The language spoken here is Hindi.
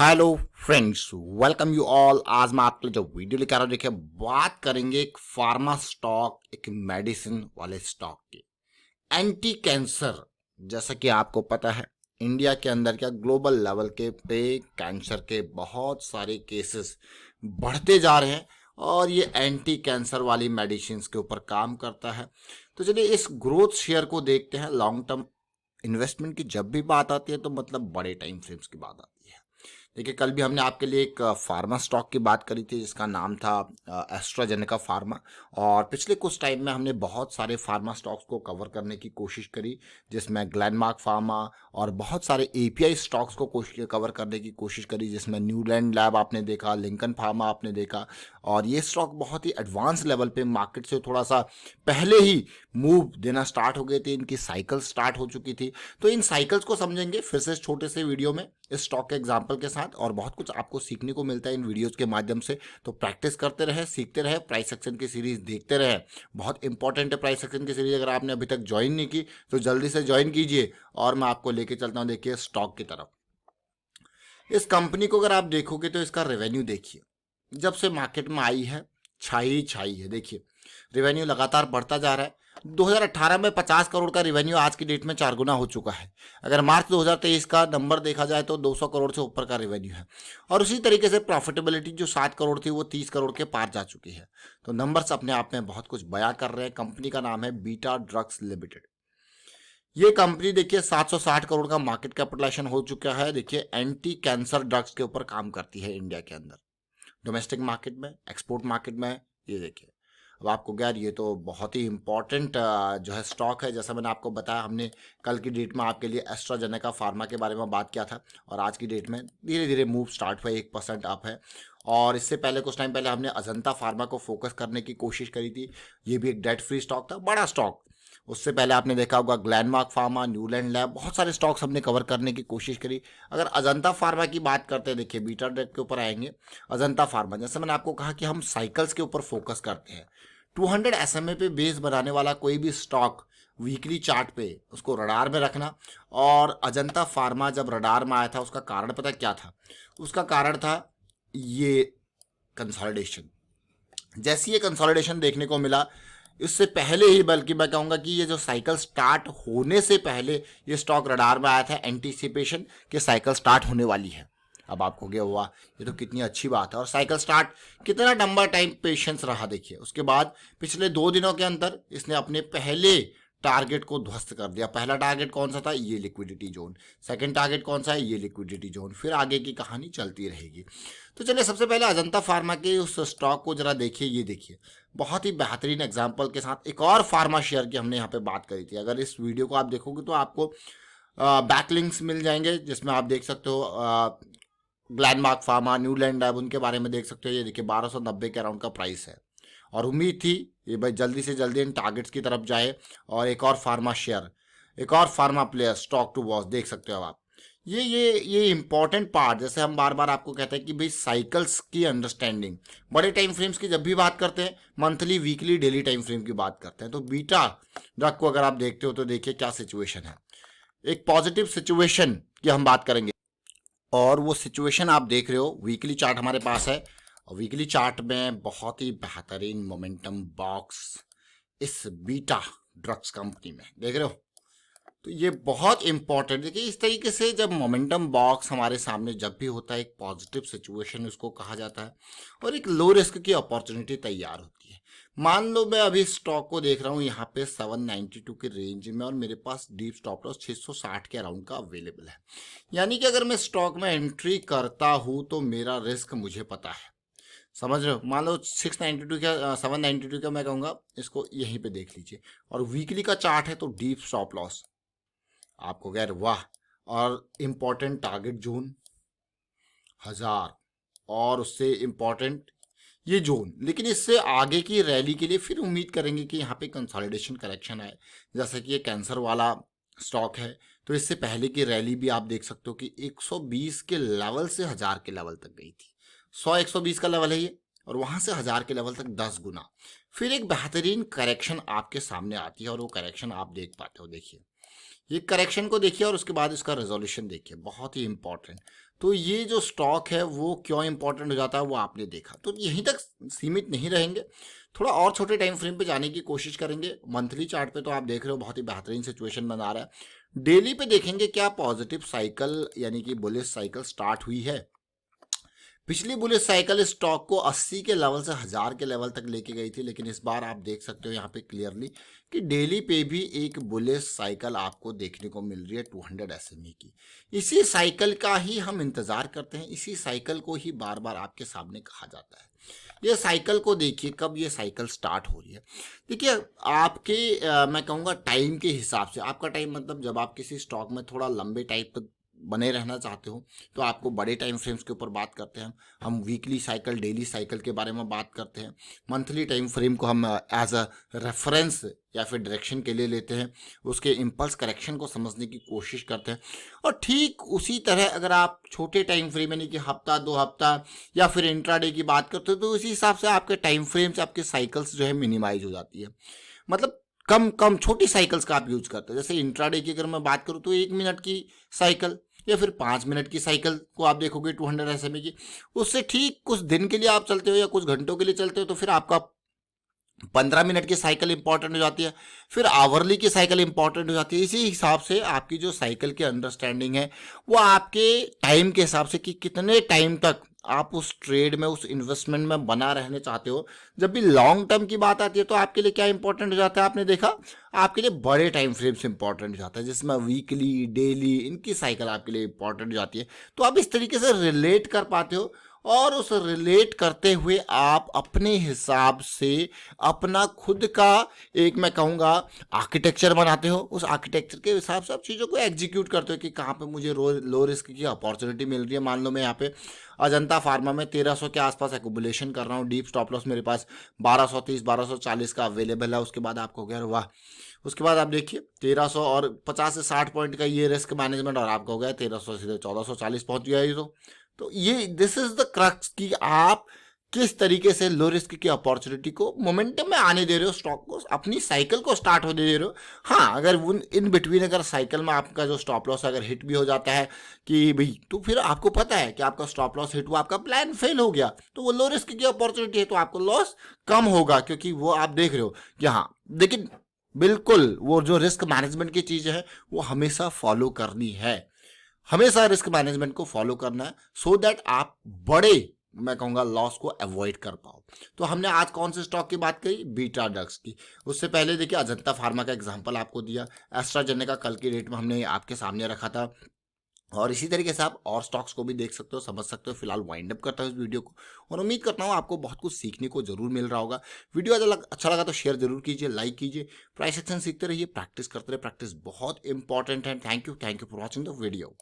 Hello friends, welcome you all. आज मैं आपके लिए जो वीडियो लेकर आ रहा हूँ, देखिए बात करेंगे एक फार्मा स्टॉक, एक मेडिसिन वाले स्टॉक की। एंटी कैंसर, जैसा कि आपको पता है इंडिया के अंदर क्या ग्लोबल लेवल के पे कैंसर के बहुत सारे केसेस बढ़ते जा रहे हैं और ये एंटी कैंसर वाली मेडिसिन के ऊपर काम करता है। तो चलिए इस ग्रोथ शेयर को देखते हैं। लॉन्ग टर्म इन्वेस्टमेंट की जब भी बात आती है तो मतलब बड़े टाइम फ्रेम्स की बात आती है। देखिए कल भी हमने आपके लिए एक फार्मा स्टॉक की बात करी थी जिसका नाम था एस्ट्राजेनेका फार्मा। और पिछले कुछ टाइम में हमने बहुत सारे फार्मा स्टॉक्स को कवर करने की कोशिश करी, जिसमें ग्लेनमार्क फार्मा और बहुत सारे एपीआई स्टॉक्स को कवर करने की कोशिश करी, जिसमें न्यूलैंड लैब आपने देखा, लिंकन फार्मा आपने देखा। और ये स्टॉक बहुत ही एडवांस लेवल पे मार्केट से थोड़ा सा पहले ही मूव देना स्टार्ट हो गए थे, इनकी साइकिल स्टार्ट हो चुकी थी। तो इन साइकिल्स को समझेंगे फिर से छोटे से वीडियो में इस स्टॉक के एग्जाम्पल के साथ, और बहुत कुछ आपको सीखने को मिलता है इन वीडियोस के माध्यम से। तो प्रैक्टिस करते रहे, सीखते रहे, प्राइस सेक्शन की सीरीज देखते रहे। बहुत इंपॉर्टेंट है प्राइस सेक्शन की सीरीज। अगर आपने अभी तक ज्वाइन नहीं की तो जल्दी से ज्वाइन कीजिए और मैं आपको लेके चलता हूँ देखिए स्टॉक की तरफ। इस कंपनी को अगर आप देखोगे तो इसका रेवेन्यू देखिए, जब से मार्केट में आई है छाई छाई है। देखिए रेवेन्यू लगातार बढ़ता जा रहा है। 2018 में 50 करोड़ का रेवेन्यू आज की डेट में 4 गुना हो चुका है। अगर मार्च 2023 का नंबर देखा जाए तो 200 करोड़ से ऊपर का रेवेन्यू है। और उसी तरीके से प्रॉफिटेबिलिटी जो 7 करोड़ थी वो 30 करोड़ के पार जा चुकी है। तो नंबर्स अपने आप में बहुत कुछ बयां कर रहे हैं। कंपनी का नाम है बीटा ड्रग्स लिमिटेड। ये कंपनी देखिए 760 करोड़ का मार्केट कैपिटलाइजेशन हो चुका है। देखिए एंटी कैंसर ड्रग्स के ऊपर काम करती है इंडिया के अंदर, डोमेस्टिक मार्केट में, एक्सपोर्ट मार्केट में। ये देखिए अब आपको क्या, ये तो बहुत ही इंपॉर्टेंट जो है स्टॉक है। जैसा मैंने आपको बताया, हमने कल की डेट में आपके लिए एस्ट्राजेनेका फार्मा के बारे में बात किया था और आज की डेट में धीरे धीरे मूव स्टार्ट हुआ, 1% अप है। और इससे पहले कुछ टाइम पहले हमने अजंता फार्मा को फोकस करने की कोशिश करी थी। ये भी एक डेट फ्री स्टॉक था, बड़ा स्टॉक। उससे पहले आपने देखा होगा ग्लेनमार्क फार्मा, न्यूलैंड लैब, बहुत सारे स्टॉक्स हमने कवर करने की कोशिश करी। अगर अजंता फार्मा की बात करते हैं, देखिए बीटा ड्रग के ऊपर आएंगे। अजंता फार्मा, जैसे मैंने आपको कहा कि हम साइकिल्स के ऊपर फोकस करते हैं। 200 SMA पे बेस बनाने वाला कोई भी स्टॉक वीकली चार्ट पे उसको रडार में रखना। और अजंता फार्मा जब रडार में आया था उसका कारण पता क्या था? उसका कारण था ये कंसोलिडेशन। जैसे ये कंसोलिडेशन देखने को मिला, इससे पहले ही, बल्कि मैं कहूँगा कि ये जो साइकिल स्टार्ट होने से पहले ये स्टॉक रडार में आया था, एंटीसिपेशन कि साइकिल स्टार्ट होने वाली है। अब आपको क्या हुआ, ये तो कितनी अच्छी बात है। और साइकिल स्टार्ट कितना लंबा टाइम पेशेंस रहा देखिए। उसके बाद पिछले 2 दिनों के अंदर इसने अपने पहले टारगेट को ध्वस्त कर दिया। पहला टारगेट कौन सा था? ये लिक्विडिटी जोन। सेकंड टारगेट कौन सा है? ये लिक्विडिटी जोन। फिर आगे की कहानी चलती रहेगी। तो चलिए सबसे पहले अजंता फार्मा के उस स्टॉक को जरा देखिए। ये देखिए बहुत ही बेहतरीन एग्जाम्पल के साथ एक और फार्मा शेयर की हमने यहाँ पे बात करी थी। अगर इस वीडियो को आप देखोगे तो आपको बैकलिंक्स मिल जाएंगे, जिसमें आप देख सकते हो ग्लेनमार्क फार्मा, न्यूलैंड लैब, उनके बारे में देख सकते हो। ये देखिए 1290 के अराउंड का प्राइस है। और उम्मीद थी ये भाई जल्दी से जल्दी इन टारगेट्स की तरफ जाए। और एक और फार्मा शेयर, एक और pharma player, stock to watch, देख सकते हो आप। ये इंपॉर्टेंट पार्ट, जैसे हम बार बार आपको कहते हैं कि भाई साइकिल्स की अंडरस्टैंडिंग, बड़े टाइम फ्रेम्स की जब भी बात करते हैं, monthly, weekly, daily time frame की बात करते हैं। तो बीटा ड्रग को अगर आप देखते हो तो देखिए क्या सिचुएशन है। एक पॉजिटिव सिचुएशन की हम बात करेंगे और वो सिचुएशन आप देख रहे हो। वीकली चार्ट हमारे पास है और वीकली चार्ट में बहुत ही बेहतरीन मोमेंटम बॉक्स इस बीटा ड्रग्स कंपनी में देख रहे हो। तो ये बहुत इंपॉर्टेंट, देखिए इस तरीके से जब मोमेंटम बॉक्स हमारे सामने जब भी होता है, एक पॉजिटिव सिचुएशन उसको कहा जाता है और एक लो रिस्क की अपॉर्चुनिटी तैयार होती है। मान लो मैं अभी स्टॉक को देख रहा हूँ यहाँ पे 792 के रेंज में और मेरे पास डीप स्टॉप लॉस 660 के अराउंड का अवेलेबल है। यानी कि अगर मैं स्टॉक में एंट्री करता हूँ तो मेरा रिस्क मुझे पता है। समझ रहे हो? मान लो 692 का 792 का मैं कहूँगा, इसको यहीं पे देख लीजिए। और वीकली का चार्ट है तो डीप स्टॉप लॉस आपको गैर वाह। और इम्पोर्टेंट टारगेट जोन 1000, और उससे इम्पोर्टेंट ये जोन। लेकिन इससे आगे की रैली के लिए फिर उम्मीद करेंगे कि यहाँ पे कंसोलिडेशन करेक्शन आए। जैसे कि ये कैंसर वाला स्टॉक है तो इससे पहले की रैली भी आप देख सकते हो कि 120 के लेवल से 1000 के लेवल तक गई थी। 120 का लेवल है ये, और वहां से 1000 के लेवल तक 10 गुना। फिर एक बेहतरीन करेक्शन आपके सामने आती है और वो करेक्शन आप देख पाते हो। देखिए ये करेक्शन को देखिए और उसके बाद इसका रेजोल्यूशन देखिए, बहुत ही इंपॉर्टेंट। तो ये जो स्टॉक है वो क्यों इंपॉर्टेंट हो जाता है वो आपने देखा। तो यहीं तक सीमित नहीं रहेंगे, थोड़ा और छोटे टाइम फ्रेम पे जाने की कोशिश करेंगे। मंथली चार्ट पे तो आप देख रहे हो बहुत ही बेहतरीन सिचुएशन बना रहा है। डेली पे देखेंगे क्या पॉजिटिव साइकिल यानी कि बुलिश साइकिल स्टार्ट हुई है। पिछली बुलिश साइकिल स्टॉक को 80 के लेवल से 1000 के लेवल तक लेके गई थी, लेकिन इस बार आप देख सकते हो यहाँ पे क्लियरली कि डेली पे भी एक बुलिश साइकिल आपको देखने को मिल रही है 200 एसएमई की। इसी साइकिल का ही हम इंतजार करते हैं, इसी साइकिल को ही बार बार आपके सामने कहा जाता है। ये साइकिल को देखिए, कब ये साइकिल स्टार्ट हो रही है। देखिए आपके मैं कहूँगा टाइम के हिसाब से, आपका टाइम मतलब जब आप किसी स्टॉक में थोड़ा लंबे टाइम तक बने रहना चाहते हो तो आपको बड़े टाइम फ्रेम्स के ऊपर बात करते हैं। हम वीकली साइकिल, डेली साइकिल के बारे में बात करते हैं। मंथली टाइम फ्रेम को हम एज अ रेफरेंस या फिर डायरेक्शन के लिए लेते हैं, उसके इम्पल्स करेक्शन को समझने की कोशिश करते हैं। और ठीक उसी तरह अगर आप छोटे टाइम फ्रेम यानी कि हफ्ता 2 हफ्ता या फिर इंट्राडे की बात करते हो तो उसी हिसाब से आपके टाइम फ्रेम से आपके साइकिल्स जो है मिनिमाइज हो जाती है। मतलब कम कम छोटी साइकिल्स का आप यूज करते हैं। जैसे इंट्राडे की अगर मैं बात करूं तो 1 मिनट की साइकिल या फिर 5 मिनट की साइकिल को आप देखोगे 200 एसएमई की, उससे ठीक कुछ दिन के लिए आप चलते हो या कुछ घंटों के लिए चलते हो तो फिर आपका 15 मिनट की साइकिल इंपॉर्टेंट हो जाती है, फिर आवरली की साइकिल इंपॉर्टेंट हो जाती है। इसी हिसाब से आपकी जो साइकिल की अंडरस्टैंडिंग है वो आपके टाइम के हिसाब से कि कितने टाइम तक आप उस ट्रेड में, उस इन्वेस्टमेंट में बना रहने चाहते हो। जब भी लॉन्ग टर्म की बात आती है तो आपके लिए क्या इंपॉर्टेंट हो जाता है, आपने देखा आपके लिए बड़े टाइम फ्रेम्स इंपॉर्टेंट हो जाता है, जिसमें वीकली, डेली इनकी साइकिल आपके लिए इंपॉर्टेंट हो जाती है। तो आप इस तरीके से रिलेट कर पाते हो और उस रिलेट करते हुए आप अपने हिसाब से अपना खुद का एक मैं कहूँगा आर्किटेक्चर बनाते हो। उस आर्किटेक्चर के हिसाब से आप चीज़ों को एग्जीक्यूट करते हो कि कहाँ पे मुझे लो रिस्क की अपॉर्चुनिटी मिल रही है। मान लो मैं यहाँ पे अजंता फार्मा में 1300 के आसपास एक्युमुलेशन कर रहा हूँ, डीप स्टॉप लॉस मेरे पास 1230 1240 का अवेलेबल है। उसके बाद आपको कह रहे वाह, उसके बाद आप देखिए 1300 और 50 से 60 पॉइंट का ये रिस्क मैनेजमेंट और आपका हो गया 1300 सीधे 1440 पहुंच गया ये तो ये दिस इज द क्रक्स कि आप किस तरीके से लो रिस्क की अपॉर्चुनिटी को मोमेंटम में आने दे रहे हो, स्टॉक को अपनी साइकिल को स्टार्ट होने दे रहे हो। हाँ, अगर वो इन बिटवीन अगर साइकिल में आपका जो स्टॉप लॉस अगर हिट भी हो जाता है कि भाई, तो फिर आपको पता है कि आपका स्टॉप लॉस हिट हुआ, आपका प्लान फेल हो गया, तो वो लो रिस्क की अपॉर्चुनिटी है तो आपको लॉस कम होगा क्योंकि वो आप देख रहे हो कि हाँ। लेकिन बिल्कुल वो जो रिस्क मैनेजमेंट की चीज़ है वो हमेशा फॉलो करनी है, हमेशा रिस्क मैनेजमेंट को फॉलो करना है सो दैट आप बड़े मैं कहूंगा लॉस को अवॉइड कर पाओ। तो हमने आज कौन से स्टॉक की बात करी, बीटा ड्रग्स की। उससे पहले देखिए अजंता फार्मा का एग्जांपल आपको दिया, एस्ट्राजेनेका कल की डेट में हमने आपके सामने रखा था। और इसी तरीके से आप और स्टॉक्स को भी देख सकते हो, समझ सकते हो। फिलहाल वाइंड अप करता हूँ इस वीडियो को और उम्मीद करता हूँ आपको बहुत कुछ सीखने को जरूर मिल रहा होगा। वीडियो अच्छा लगा तो शेयर जरूर कीजिए, लाइक कीजिए। प्राइस एक्शन सीखते रहिए, प्रैक्टिस करते रहिए, प्रैक्टिस बहुत इंपॉर्टेंट है। Thank you for watching the video.